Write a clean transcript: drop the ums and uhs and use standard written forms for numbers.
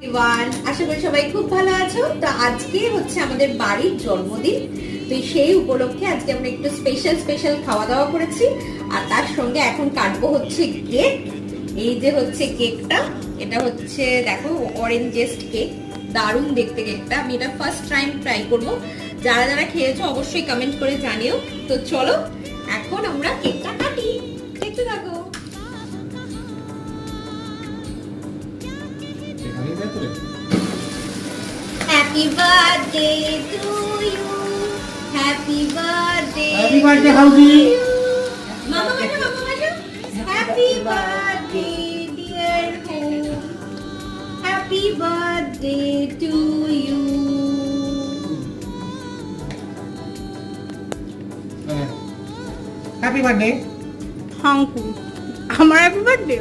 Everyone, আশা করি সবাই খুব ভালো আছো। তো আজকে হচ্ছে আমাদের বাড়ির জন্মদিন। তো সেই উপলক্ষে আজকে আমরা একটু স্পেশাল খাওয়া দাওয়া করেছি। আর তার সঙ্গে এখন কাটবো হচ্ছে কেক। এই যে হচ্ছে কেকটা, এটা হচ্ছে দেখো অরেঞ্জ জেস্ট কেক, দারুণ দেখতে কেকটা। আমি এটা ফার্স্ট টাইম ট্রাই করব। যারা যারা খেয়েছো অবশ্যই কমেন্ট করে জানিও। তো চলো এখন আমরা কেকটা কাটি, দেখতে থাকো। Happy birthday to you. Happy birthday. Happy birthday, Hausi. Mama, Happy birthday, dear home. Happy birthday to you. Happy birthday. হাঙ্কু আমার হ্যাপি বার্থডে